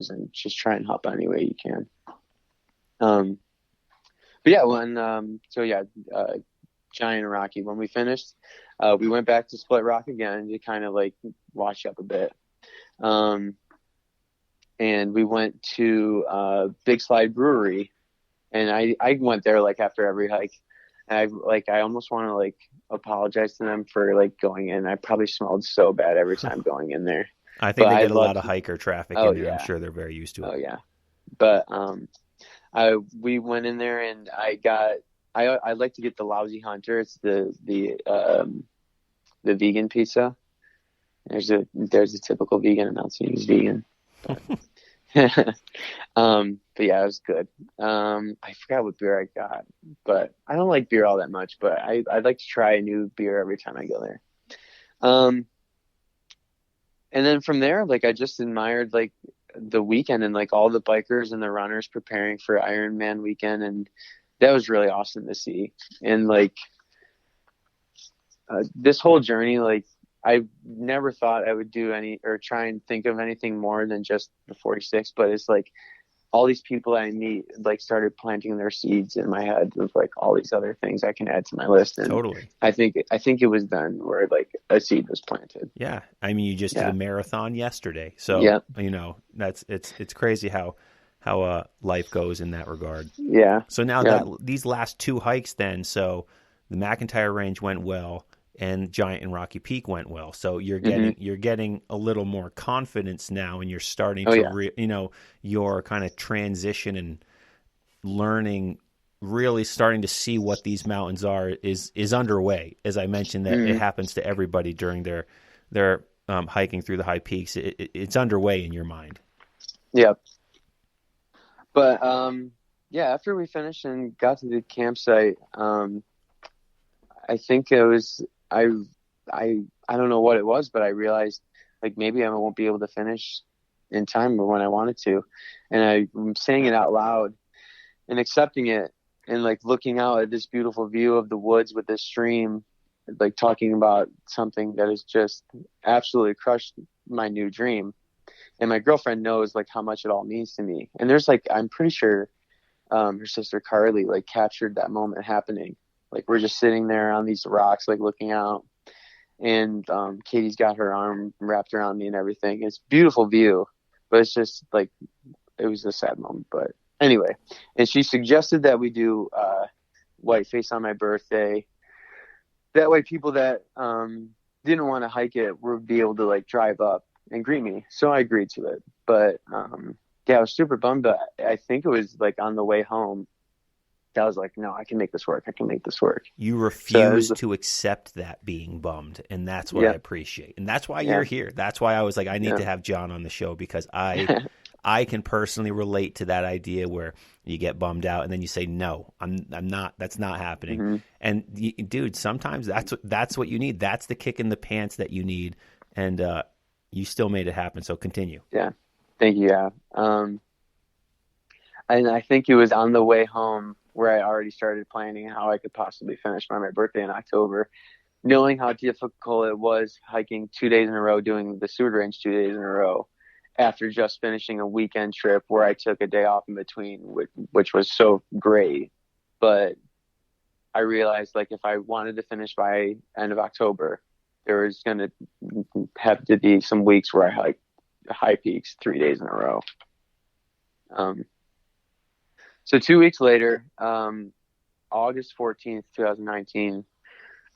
and just try and help any way you can. But yeah, Giant and Rocky, when we finished, we went back to Split Rock again to kind of like wash up a bit. And we went to Big Slide Brewery, and I went there like after every hike. And I almost want to like apologize to them for like going in. I probably smelled so bad every time going in there. I think But they I get a lot loved of hiker traffic Oh in there. I'm yeah. sure they're very used to it. Oh yeah. But we went in there and I like to get the Lousy Hunter. It's the vegan pizza. There's a typical vegan. I'm not saying he's vegan. But, but yeah, it was good. I forgot what beer I got, but I don't like beer all that much, but I'd like to try a new beer every time I go there. And then from there, like I just admired like the weekend and like all the bikers and the runners preparing for Ironman weekend, and that was really awesome to see. And like this whole journey, like I never thought I would do any or try and think of anything more than just the 46, but it's like all these people that I meet like started planting their seeds in my head of like all these other things I can add to my list. And Totally. I think it was then where like a seed was planted. Yeah. I mean, you just did Yeah. a marathon yesterday. So, Yeah. it's crazy how life goes in that regard. Yeah. So now Yeah. that these last two hikes then, so the McIntyre Range went well and Giant and Rocky Peak went well. So you're getting a little more confidence now, and you're starting your kind of transition and learning, really starting to see what these mountains are is underway. As I mentioned, that it happens to everybody during their hiking through the high peaks. It's underway in your mind. Yeah. But after we finished and got to the campsite, I think it was I don't know what it was, but I realized like maybe I won't be able to finish in time or when I wanted to, and I'm saying it out loud and accepting it, and like looking out at this beautiful view of the woods with this stream, like talking about something that has just absolutely crushed my new dream. And my girlfriend knows like how much it all means to me. And there's like, I'm pretty sure her sister Carly like captured that moment happening. Like we're just sitting there on these rocks, like looking out, and Katie's got her arm wrapped around me and everything. It's a beautiful view, but it's just like, it was a sad moment. But anyway, and she suggested that we do Whiteface on my birthday. That way people that didn't want to hike it would be able to like drive up and greet me. So I agreed to it. But I was super bummed, but I think it was like on the way home I was like, no, I can make this work. I can make this work. You refuse to accept that being bummed, and that's what I appreciate. And that's why you're here. That's why I was like, I need to have John on the show, because I can personally relate to that idea where you get bummed out and then you say, no, I'm not, that's not happening. Mm-hmm. And dude, sometimes that's what you need. That's the kick in the pants that you need. And you still made it happen. So continue. Yeah. Thank you. Yeah. And I think it was on the way home where I already started planning how I could possibly finish by my birthday in October, knowing how difficult it was hiking 2 days in a row, doing the Seward Range 2 days in a row, after just finishing a weekend trip where I took a day off in between, which was so great. But I realized like if I wanted to finish by end of October, there was going to have to be some weeks where I hiked high peaks 3 days in a row. So 2 weeks later, August 14th, 2019,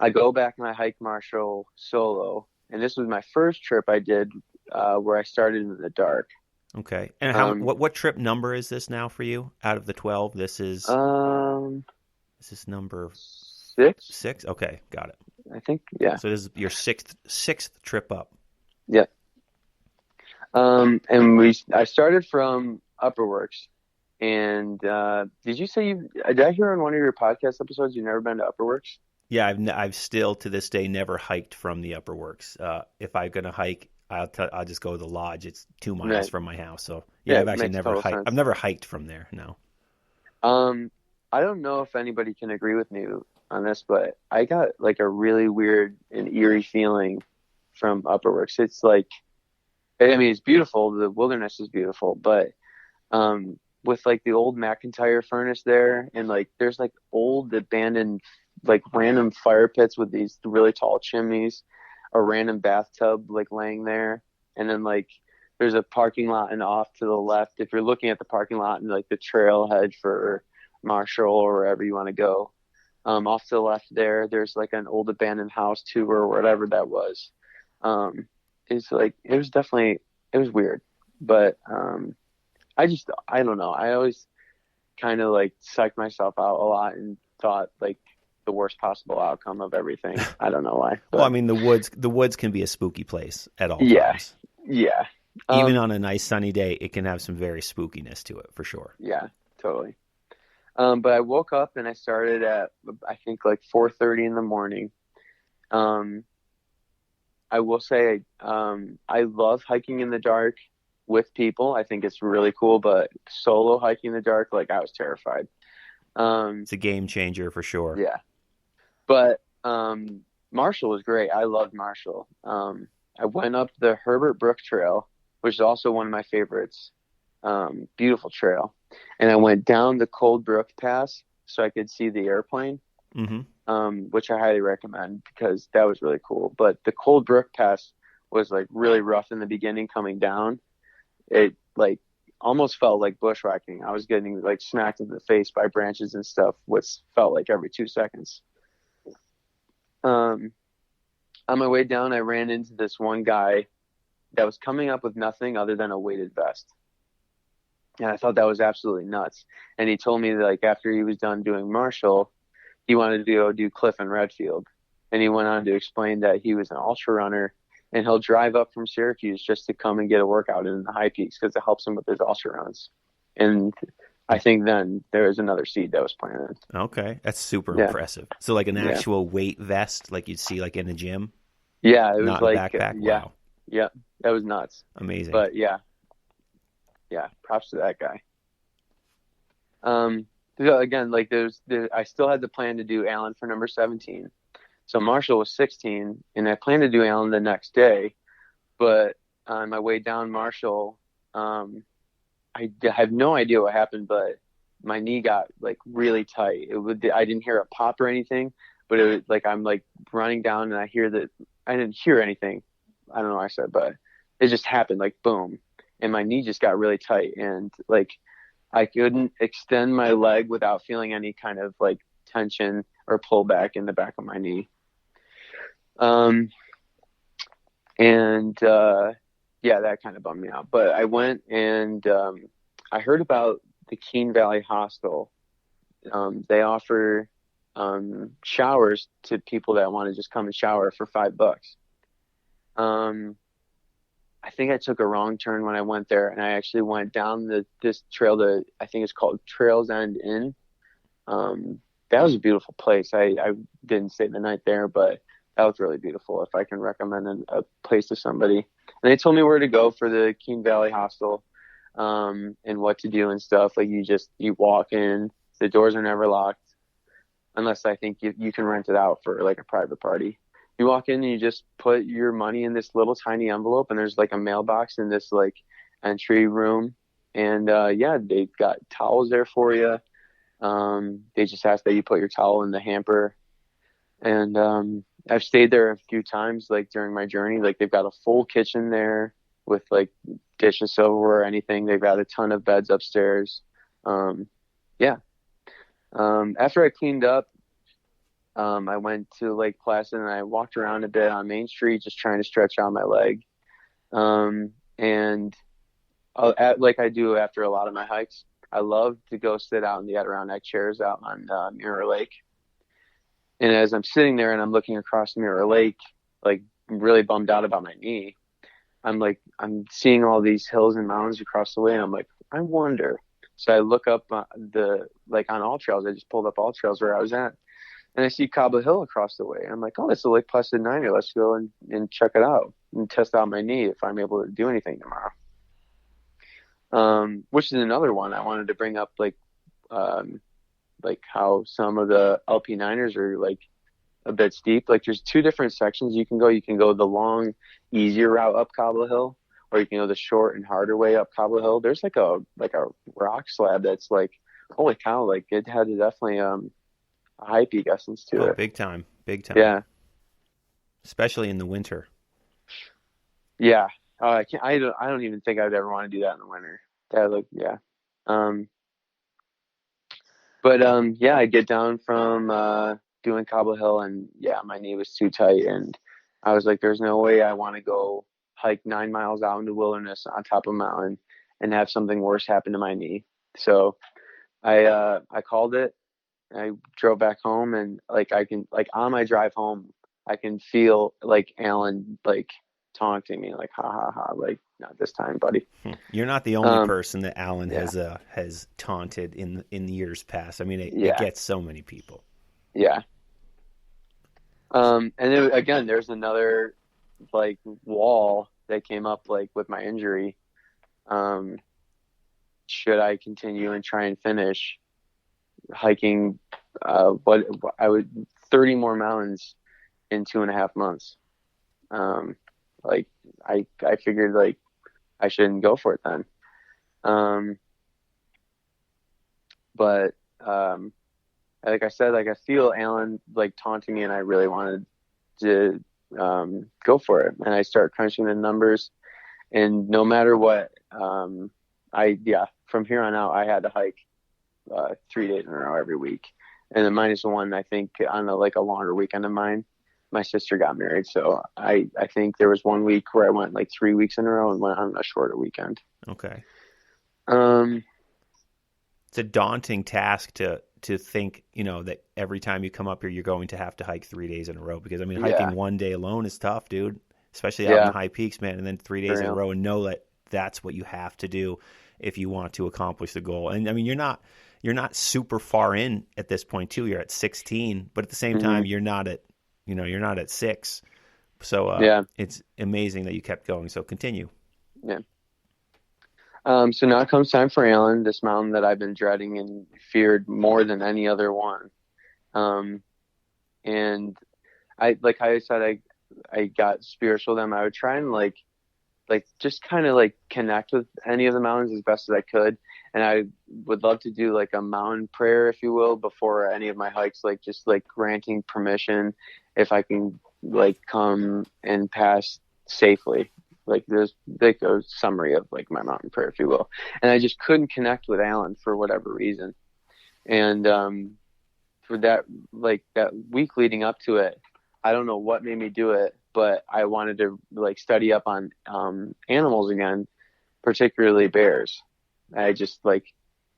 I go back and I hike Marshall solo. And this was my first trip I did where I started in the dark. Okay. And what trip number is this now for you out of the 12? This is number 6. 6? Okay, got it. I think, yeah. So this is your sixth trip up. Yeah. And I started from Upper Works. And did I hear on one of your podcast episodes you've never been to Upper Works? Yeah, I've still to this day never hiked from the Upper Works. If I'm gonna hike, I'll just go to the lodge. It's 2 miles from my house. So I've actually never hiked. I've never hiked from there. No. I don't know if anybody can agree with me on this, but I got like a really weird and eerie feeling from Upper Works. It's like I mean, it's beautiful. The wilderness is beautiful, but with like the old McIntyre furnace there, and like there's like old abandoned like random fire pits with these really tall chimneys, a random bathtub like laying there, and then like there's a parking lot and off to the left. If you're looking at the parking lot and like the trailhead for Marshall or wherever you want to go, off to the left there's like an old abandoned house too, or whatever that was. It's like it was weird, but I don't know. I always kind of like psyched myself out a lot and thought like the worst possible outcome of everything. I don't know why. But, well, I mean, the woods can be a spooky place at all yeah, times. Yeah. Even on a nice sunny day, it can have some very spookiness to it for sure. Yeah, totally. But I woke up and I started at, I think like 4:30 in the morning. I will say, I love hiking in the dark with people. I think it's really cool, but solo hiking in the dark, like I was terrified. It's a game changer for sure. Yeah. But, Marshall was great. I loved Marshall. I went up the Herbert Brook Trail, which is also one of my favorites. Beautiful trail. And I went down the Cold Brook Pass so I could see the airplane, which I highly recommend because that was really cool. But the Cold Brook Pass was like really rough in the beginning coming down. It like almost felt like bushwhacking. I was getting like smacked in the face by branches and stuff, which felt like every 2 seconds. On my way down, I ran into this one guy that was coming up with nothing other than a weighted vest. And I thought that was absolutely nuts. And he told me that like after he was done doing Marshall, he wanted to go do Cliff and Redfield. And he went on to explain that he was an ultra runner and he'll drive up from Syracuse just to come and get a workout in the high peaks because it helps him with his ultra runs. And I think then there was another seed that was planted. Okay. That's super impressive. So like an actual weight vest like you'd see like in a gym? Yeah, it was not like a backpack. Yeah. Wow. Yeah. That was nuts. Amazing. But yeah, props to that guy. So again, like I still had the plan to do Allen for number 17. So Marshall was 16, and I planned to do Allen the next day. But on my way down Marshall, I have no idea what happened, but my knee got like really tight. I didn't hear a pop or anything, but it was like I'm like running down, and I didn't hear anything. I don't know what I said, but it just happened like boom. And my knee just got really tight, and like I couldn't extend my leg without feeling any kind of like tension or pullback in the back of my knee. That kind of bummed me out. But I went and I heard about the Keene Valley Hostel. They offer showers to people that want to just come and shower for $5. I think I took a wrong turn when I went there, and I actually went down this trail that I think it's called Trails End Inn. That was a beautiful place. I didn't stay the night there, but that was really beautiful. If I can recommend a place to somebody, and they told me where to go for the Keene Valley Hostel, and what to do and stuff. Like you walk in, the doors are never locked, unless I think you can rent it out for like a private party. You walk in and you just put your money in this little tiny envelope, and there's like a mailbox in this like entry room. And they've got towels there for you. They just ask that you put your towel in the hamper. And I've stayed there a few times like during my journey. Like they've got a full kitchen there with like dishes, silverware, or anything. They've got a ton of beds upstairs. After I cleaned up, I went to Lake Placid and I walked around a bit on Main Street, just trying to stretch out my leg. Like I do after a lot of my hikes, I love to go sit out in the Adirondack chairs out on Mirror Lake. And as I'm sitting there and I'm looking across Mirror Lake, like really bummed out about my knee, I'm seeing all these hills and mountains across the way, and I'm like, I wonder. So I look up on All Trails. I just pulled up All Trails where I was at. And I see Cobble Hill across the way. I'm like, oh, that's the Lake Placid Niner. Let's go and check it out and test out my knee if I'm able to do anything tomorrow. Which is another one I wanted to bring up, like how some of the LP Niners are like a bit steep. Like there's two different sections you can go. You can go the long, easier route up Cobble Hill, or you can go the short and harder way up Cobble Hill. There's like a rock slab that's like, holy cow, like it had definitely a high peak essence to it. Big time. Yeah, especially in the winter. yeah. I can't. I don't even think I'd ever want to do that in the winter. Yeah. Yeah, I get down from doing Cobble Hill, and yeah, my knee was too tight, and I was like, "There's no way I want to go hike 9 miles out in the wilderness on top of a mountain and have something worse happen to my knee." So I called it. I drove back home, and like I can like on my drive home, I can feel like Alan like taunting me, like ha ha ha, like not this time, buddy. You're not the only person that Alan has taunted in years past. I mean, it gets so many people. Yeah. And again, there's another like wall that came up like with my injury. Should I continue and try and finish hiking? 30 more mountains in 2.5 months. Like I figured like I shouldn't go for it then. But like I said, like I feel Alan like taunting me, and I really wanted to go for it. And I start crunching the numbers, and no matter what, from here on out, I had to hike 3 days in a row every week. And then -1, I think, on a longer weekend of mine, my sister got married. So I think there was 1 week where I went like 3 weeks in a row and went on a shorter weekend. Okay. It's a daunting task to think, that every time you come up here, you're going to have to hike 3 days in a row. Because I mean, hiking 1 day alone is tough, dude, especially out in the high peaks, man. And then 3 days in a row, and know that that's what you have to do if you want to accomplish the goal. And I mean, you're not super far in at this point too. You're at 16, but at the same time, you're not at 6. So it's amazing that you kept going. So continue. Yeah. So now comes time for Alan, this mountain that I've been dreading and feared more than any other one. And I said, I got spiritual with them. I would try and like just kind of like connect with any of the mountains as best as I could. And I would love to do like a mountain prayer, if you will, before any of my hikes, like just like granting permission if I can like come and pass safely. Like there's like a summary of like my mountain prayer, if you will. And I just couldn't connect with Alan for whatever reason. And for that week leading up to it, I don't know what made me do it, but I wanted to like study up on animals again, particularly bears. I just like,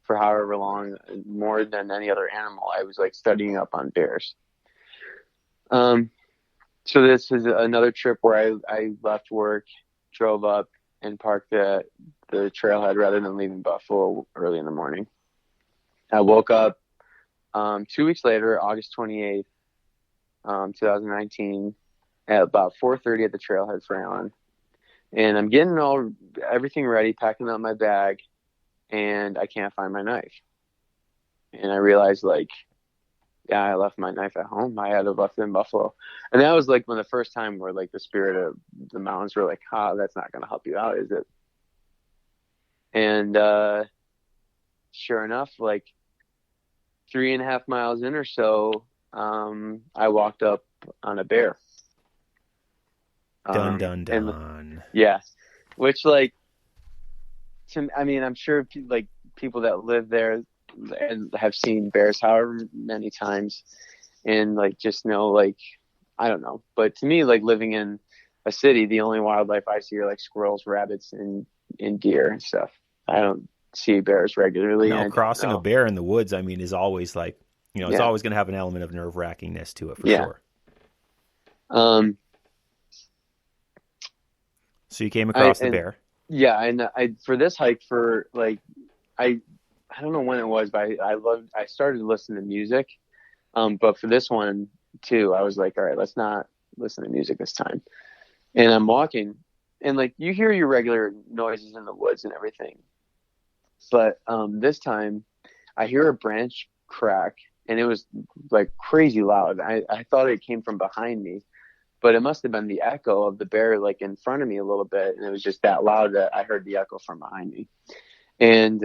for however long, more than any other animal, I was like studying up on bears. So this is another trip where I left work, drove up, and parked at the trailhead rather than leaving Buffalo early in the morning. I woke up 2 weeks later, August 28th, 2019, at about 4:30 at the trailhead for Alan. And I'm getting everything ready, packing up my bag, and I can't find my knife. And I realized, like, yeah, I left my knife at home. I had to have left it in Buffalo. And that was like the first time where like the spirit of the mountains were like, that's not going to help you out, is it? And sure enough, like 3.5 miles in or so, I walked up on a bear. Dun, dun, dun. And, yeah. Which, like, I'm sure like people that live there and have seen bears however many times and like just know, like, I don't know, but to me, like, living in a city, the only wildlife I see are like squirrels, rabbits, and deer and stuff. I don't see bears regularly. No, crossing a bear in the woods, I mean, is always like, it's always going to have an element of nerve-wrackingness to it for sure. So you came across the bear. Yeah, and for this hike, for like, I don't know when it was, but I started to listen to music. But for this one too, I was like, all right, let's not listen to music this time. And I'm walking, and like you hear your regular noises in the woods and everything, but this time I hear a branch crack, and it was like crazy loud. I thought it came from behind me, but it must have been the echo of the bear like in front of me a little bit, and it was just that loud that I heard the echo from behind me. And